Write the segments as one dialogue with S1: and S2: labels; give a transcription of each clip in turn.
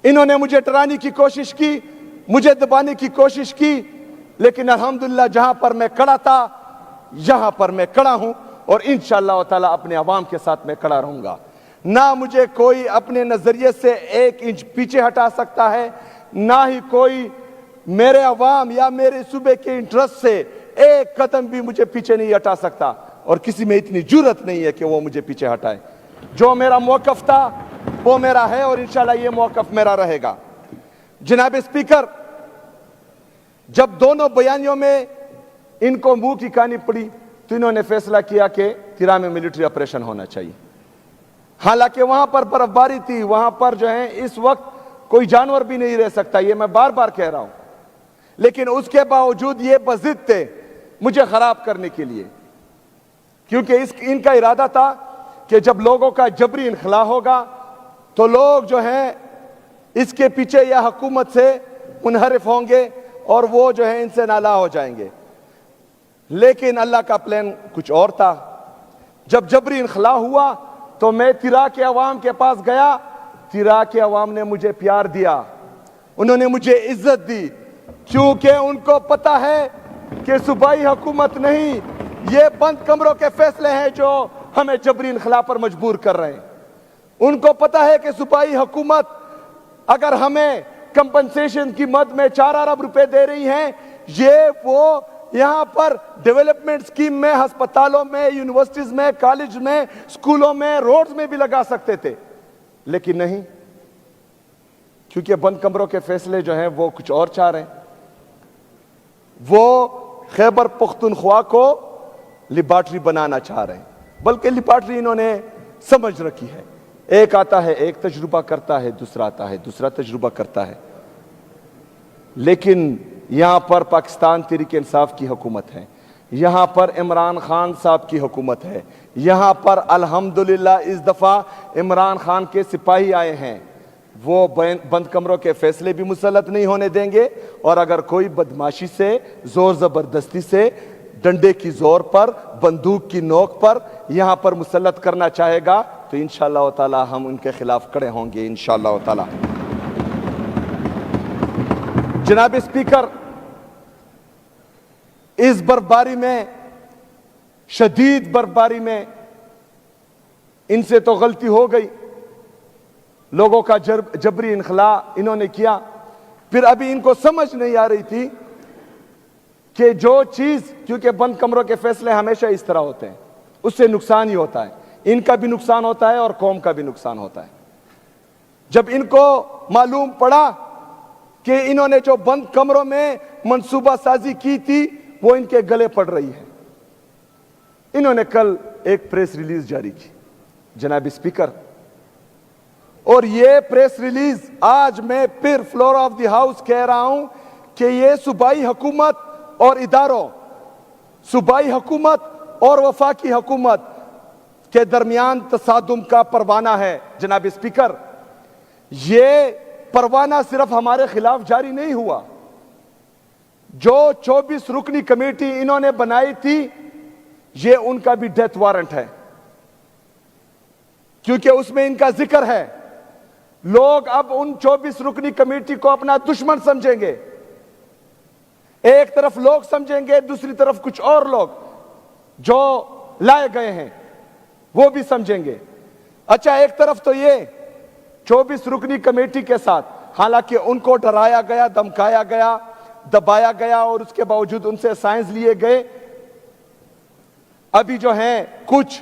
S1: انہوں نے مجھے ڈرانے کی کوشش کی, مجھے دبانے کی کوشش کی, لیکن الحمدللہ جہاں پر میں کھڑا تھا یہاں پر میں کھڑا ہوں, اور انشاءاللہ تعالی اپنے عوام کے ساتھ میں کھڑا رہوں گا. نہ مجھے کوئی اپنے نظریے سے 1 انچ پیچھے ہٹا سکتا ہے, نہ ہی کوئی میرے عوام یا میرے صوبے کے انٹرسٹ سے 1 قدم بھی مجھے پیچھے نہیں ہٹا سکتا, اور کسی میں اتنی جرأت نہیں ہے کہ وہ مجھے پیچھے ہٹائے. جو میرا موقف تھا وہ میرا ہے, اور انشاءاللہ یہ موقف میرا رہے گا. جناب اسپیکر, جب دونوں بیانیوں میں ان کو منہ کی کہانی پڑی تو انہوں نے فیصلہ کیا کہ تیرا میں ملٹری آپریشن ہونا چاہیے. حالانکہ وہاں پر برف باری تھی, وہاں پر جو ہے اس وقت کوئی جانور بھی نہیں رہ سکتا, یہ میں بار بار کہہ رہا ہوں, لیکن اس کے باوجود یہ بضد تھے مجھے خراب کرنے کے لیے, کیونکہ ان کا ارادہ تھا کہ جب لوگوں کا جبری انخلا ہوگا تو لوگ جو ہیں اس کے پیچھے یا حکومت سے منحرف ہوں گے اور وہ جو ہے ان سے نالا ہو جائیں گے. لیکن اللہ کا پلان کچھ اور تھا. جب جبری انخلا ہوا تو میں تیرا کے عوام کے پاس گیا, تیرا کے عوام نے مجھے پیار دیا, انہوں نے مجھے عزت دی, کیونکہ ان کو پتا ہے کہ صوبائی حکومت نہیں, یہ بند کمروں کے فیصلے ہیں جو ہمیں جبری انخلا پر مجبور کر رہے ہیں. ان کو پتا ہے کہ صوبائی حکومت اگر ہمیں کمپنسیشن کی مد میں 4 ارب روپے دے رہی ہیں, یہ وہ یہاں پر ڈیولپمنٹ سکیم میں, ہسپتالوں میں, یونیورسٹیز میں, کالج میں, سکولوں میں, روڈز میں بھی لگا سکتے تھے, لیکن نہیں, کیونکہ بند کمروں کے فیصلے جو ہیں وہ کچھ اور چاہ رہے ہیں. وہ خیبر پختونخوا کو لیبارٹری بنانا چاہ رہے ہیں, بلکہ لیبارٹری انہوں نے سمجھ رکھی ہے. ایک آتا ہے, ایک تجربہ کرتا ہے, دوسرا آتا ہے, دوسرا تجربہ کرتا ہے. لیکن یہاں پر پاکستان تحریک انصاف کی حکومت ہے, یہاں پر عمران خان صاحب کی حکومت ہے, یہاں پر الحمدللہ اس دفعہ عمران خان کے سپاہی آئے ہیں. وہ بند کمروں کے فیصلے بھی مسلط نہیں ہونے دیں گے, اور اگر کوئی بدماشی سے, زور زبردستی سے, ڈنڈے کی زور پر, بندوق کی نوک پر یہاں پر مسلط کرنا چاہے گا تو انشاءاللہ تعالی ہم ان کے خلاف کھڑے ہوں گے انشاءاللہ تعالی. جناب اسپیکر, اس برفباری میں, شدید برفباری میں ان سے تو غلطی ہو گئی, لوگوں کا جبری انخلا انہوں نے کیا. پھر ابھی ان کو سمجھ نہیں آ رہی تھی کہ جو چیز, کیونکہ بند کمروں کے فیصلے ہمیشہ اس طرح ہوتے ہیں, اس سے نقصان ہی ہوتا ہے, ان کا بھی نقصان ہوتا ہے اور قوم کا بھی نقصان ہوتا ہے. جب ان کو معلوم پڑا کہ انہوں نے جو بند کمروں میں منصوبہ سازی کی تھی وہ ان کے گلے پڑ رہی ہے, انہوں نے کل ایک پریس ریلیز جاری کی جناب اسپیکر, اور یہ پریس ریلیز آج میں پھر فلور آف دی ہاؤس کہہ رہا ہوں کہ یہ صوبائی حکومت اور اداروں, صوبائی حکومت اور وفاقی حکومت کے درمیان تصادم کا پروانہ ہے. جناب اسپیکر, یہ پروانہ صرف ہمارے خلاف جاری نہیں ہوا, جو 24 رکنی کمیٹی انہوں نے بنائی تھی یہ ان کا بھی ڈیتھ وارنٹ ہے, کیونکہ اس میں ان کا ذکر ہے. لوگ اب ان 24 رکنی کمیٹی کو اپنا دشمن سمجھیں گے, ایک طرف لوگ سمجھیں گے, دوسری طرف کچھ اور لوگ جو لائے گئے ہیں وہ بھی سمجھیں گے. اچھا, ایک طرف تو یہ 24 رکنی کمیٹی کے ساتھ, حالانکہ ان کو ڈرایا گیا, دمکایا گیا, دبایا گیا, اور اس کے باوجود ان سے سائنس لیے گئے. ابھی جو ہیں کچھ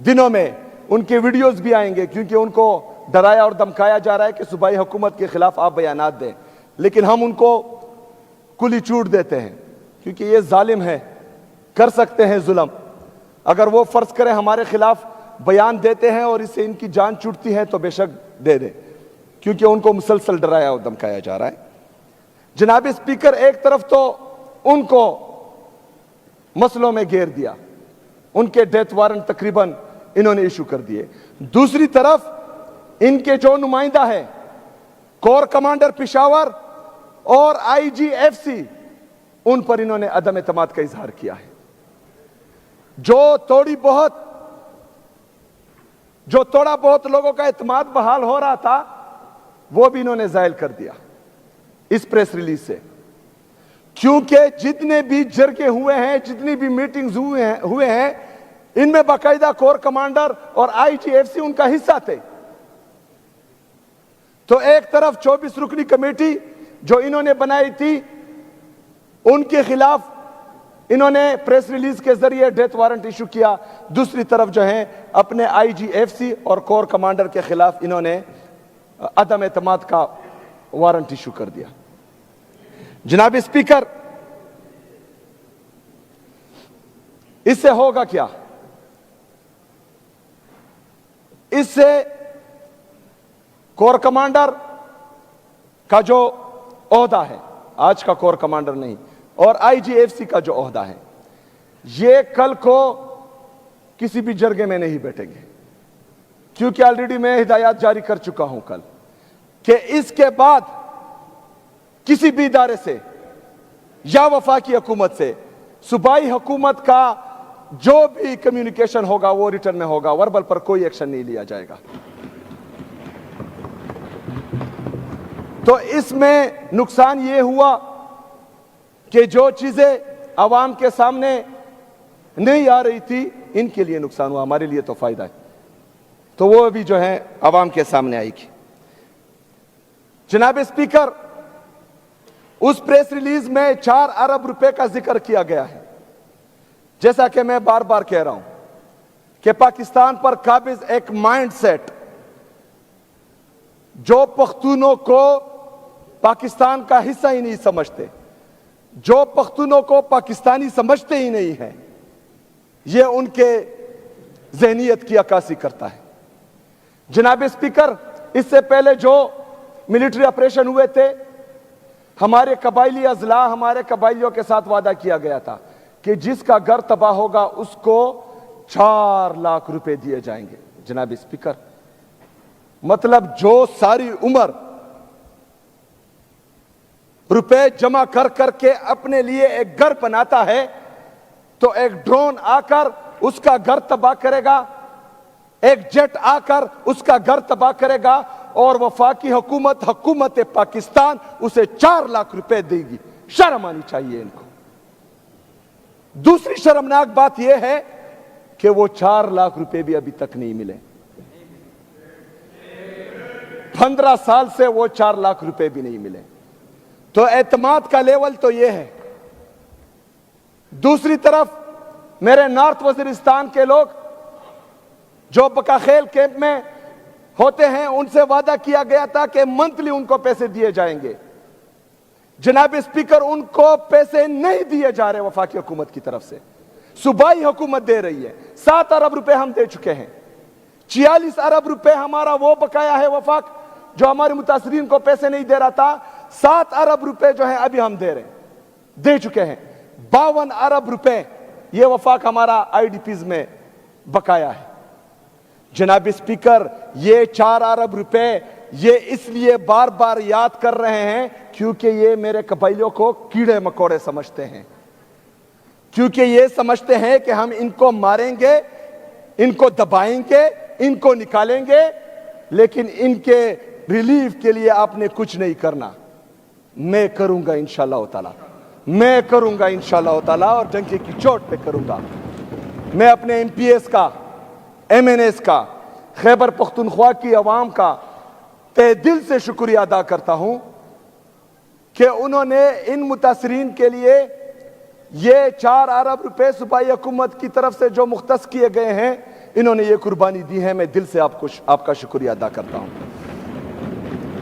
S1: دنوں میں ان کے ویڈیوز بھی آئیں گے, کیونکہ ان کو ڈرایا اور دمکایا جا رہا ہے کہ صوبائی حکومت کے خلاف آپ بیانات دیں, لیکن ہم ان کو کلی چوٹ دیتے ہیں, کیونکہ یہ ظالم ہے, کر سکتے ہیں ظلم. اگر وہ فرض کریں ہمارے خلاف بیان دیتے ہیں اور اس سے ان کی جان چھوٹتی ہے تو بے شک دے دیں, کیونکہ ان کو مسلسل ڈرایا اور دمکایا جا رہا ہے. جناب اسپیکر, ایک طرف تو ان کو مسئلوں میں گھیر دیا, ان کے ڈیتھ وارنٹ تقریباً انہوں نے ایشو کر دیے, دوسری طرف ان کے جو نمائندہ ہیں کور کمانڈر پشاور اور آئی جی ایف سی, ان پر انہوں نے عدم اعتماد کا اظہار کیا ہے. جو تھوڑا بہت لوگوں کا اعتماد بحال ہو رہا تھا وہ بھی انہوں نے زائل کر دیا اس پریس ریلیز سے، کیونکہ جتنے بھی جرگے ہوئے ہیں، جتنی بھی میٹنگز ہوئے ہیں، ان میں باقاعدہ کور کمانڈر اور آئی جی ایف سی ان کا حصہ تھے۔ تو ایک طرف 24 رکنی کمیٹی جو انہوں نے بنائی تھی، ان کے خلاف انہوں نے پریس ریلیز کے ذریعے ڈیتھ وارنٹ ایشو کیا، دوسری طرف جو ہیں اپنے آئی جی ایف سی اور کور کمانڈر کے خلاف انہوں نے عدم اعتماد کا وارنٹ ایشو کر دیا۔ جناب اسپیکر، اس سے ہوگا کیا؟ اس سے کور کمانڈر کا جو عہدہ ہے، آج کا کور کمانڈر نہیں، اور آئی جی ایف سی کا جو عہدہ ہے، یہ کل کو کسی بھی جرگے میں نہیں بیٹھیں گے، کیونکہ آلریڈی میں ہدایات جاری کر چکا ہوں کل کہ اس کے بعد کسی بھی ادارے سے یا وفاقی حکومت سے صوبائی حکومت کا جو بھی کمیونیکیشن ہوگا وہ ریٹرن میں ہوگا، وربل پر کوئی ایکشن نہیں لیا جائے گا۔ تو اس میں نقصان یہ ہوا کہ جو چیزیں عوام کے سامنے نہیں آ رہی تھی، ان کے لیے نقصان ہوا، ہمارے لیے تو فائدہ ہے، تو وہ بھی جو ہے عوام کے سامنے آئے گی۔ جناب اسپیکر، اس پریس ریلیز میں 4 ارب روپے کا ذکر کیا گیا ہے۔ جیسا کہ میں بار بار کہہ رہا ہوں کہ پاکستان پر قابض ایک مائنڈ سیٹ جو پختونوں کو پاکستان کا حصہ ہی نہیں سمجھتے، جو پختونوں کو پاکستانی سمجھتے ہی نہیں ہیں، یہ ان کے ذہنیت کی عکاسی کرتا ہے۔ جناب اسپیکر، اس سے پہلے جو ملٹری آپریشن ہوئے تھے، ہمارے قبائلی اضلاع، ہمارے قبائلیوں کے ساتھ وعدہ کیا گیا تھا کہ جس کا گھر تباہ ہوگا اس کو 4 لاکھ روپے دیے جائیں گے۔ جناب اسپیکر، مطلب جو ساری عمر روپے جمع کر کر کے اپنے لیے ایک گھر بناتا ہے، تو ایک ڈرون آ کر اس کا گھر تباہ کرے گا، ایک جیٹ آ کر اس کا گھر تباہ کرے گا، اور وفاقی حکومت پاکستان اسے 4 لاکھ روپے دے گی۔ شرم آنی چاہیے ان کو۔ دوسری شرمناک بات یہ ہے کہ وہ 4 لاکھ روپے بھی ابھی تک نہیں ملے، 15 سال سے وہ 4 لاکھ روپے بھی نہیں ملے۔ تو اعتماد کا لیول تو یہ ہے۔ دوسری طرف میرے نارتھ وزیرستان کے لوگ جو بکاخیل کیمپ میں ہوتے ہیں، ان سے وعدہ کیا گیا تھا کہ منتھلی ان کو پیسے دیے جائیں گے۔ جناب اسپیکر، ان کو پیسے نہیں دیے جا رہے وفاقی حکومت کی طرف سے، صوبائی حکومت دے رہی ہے۔ 7 ارب روپے ہم دے چکے ہیں، 46 ارب روپے ہمارا وہ بقایا ہے وفاق جو ہمارے متاثرین کو پیسے نہیں دے رہا تھا۔ 7 ارب روپے جو ہیں ابھی ہم دے چکے ہیں۔ 52 ارب روپے یہ وفاق ہمارا آئی ڈی پیز میں بقایا ہے۔ جناب اسپیکر، یہ 4 ارب روپے یہ اس لیے بار بار یاد کر رہے ہیں کیونکہ یہ میرے قبائلیوں کو کیڑے مکوڑے سمجھتے ہیں، کیونکہ یہ سمجھتے ہیں کہ ہم ان کو ماریں گے، ان کو دبائیں گے، ان کو نکالیں گے، لیکن ان کے ریلیف کے لیے آپ نے کچھ نہیں کرنا۔ میں کروں گا انشاءاللہ تعالی، میں کروں گا انشاءاللہ تعالی، اور ڈنکے کی چوٹ پہ کروں گا۔ میں اپنے ایم پی ایس کا، ایم این ایس کا، خیبر پختونخوا کی عوام کا تہ دل سے شکریہ ادا کرتا ہوں کہ انہوں نے ان متاثرین کے لیے یہ 4 ارب روپے صوبائی حکومت کی طرف سے جو مختص کیے گئے ہیں، انہوں نے یہ قربانی دی ہے۔ میں دل سے آپ کا شکریہ ادا کرتا ہوں۔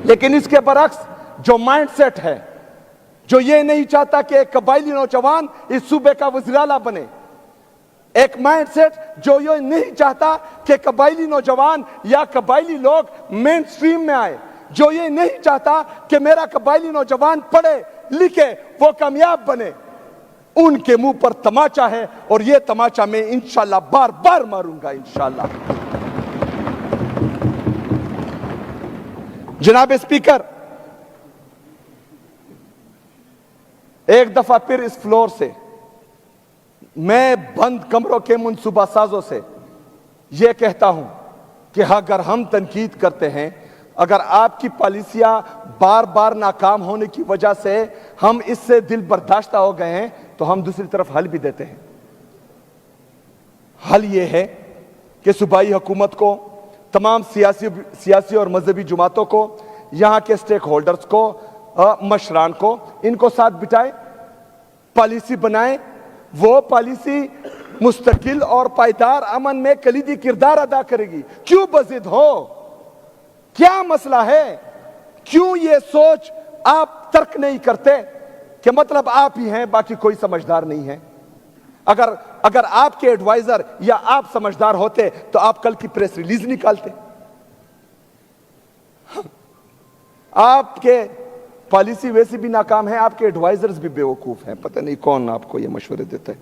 S1: لیکن اس کے برعکس جو مائنڈ سیٹ ہے، جو یہ نہیں چاہتا کہ ایک قبائلی نوجوان اس صوبے کا وزیر اعلیٰ بنے، ایک مائنڈ سیٹ جو یہ نہیں چاہتا کہ قبائلی نوجوان یا قبائلی لوگ مین سٹریم میں آئے، جو یہ نہیں چاہتا کہ میرا قبائلی نوجوان پڑھے لکھے وہ کامیاب بنے، ان کے منہ پر تماچا ہے، اور یہ تماچا میں انشاءاللہ بار بار ماروں گا انشاءاللہ۔ جناب اسپیکر، ایک دفعہ پھر اس فلور سے میں بند کمروں کے منصوبہ سازوں سے یہ کہتا ہوں کہ اگر ہم تنقید کرتے ہیں، اگر آپ کی پالیسیاں بار بار ناکام ہونے کی وجہ سے ہم اس سے دل برداشتہ ہو گئے ہیں تو ہم دوسری طرف حل بھی دیتے ہیں. حل یہ ہے کہ صوبائی حکومت کو، تمام سیاسی اور مذہبی جماعتوں کو، یہاں کے سٹیک ہولڈرز کو، مشران کو، ان کو ساتھ بٹھائیں، پالیسی بنائیں. وہ پالیسی مستقل اور پائیدار امن میں کلیدی کردار ادا کرے گی. کیوں بضد ہو؟ کیا مسئلہ ہے؟ کیوں یہ سوچ آپ ترک نہیں کرتے کہ مطلب آپ ہی ہیں، باقی کوئی سمجھدار نہیں ہے؟ اگر آپ کے ایڈوائزر یا آپ سمجھدار ہوتے تو آپ کل کی پریس ریلیز نکالتے. آپ کے پالیسی ویسی بھی ناکام ہے، آپ کے ایڈوائزرز بھی بیوقوف ہیں. پتہ نہیں کون آپ کو یہ مشورے دیتا ہے.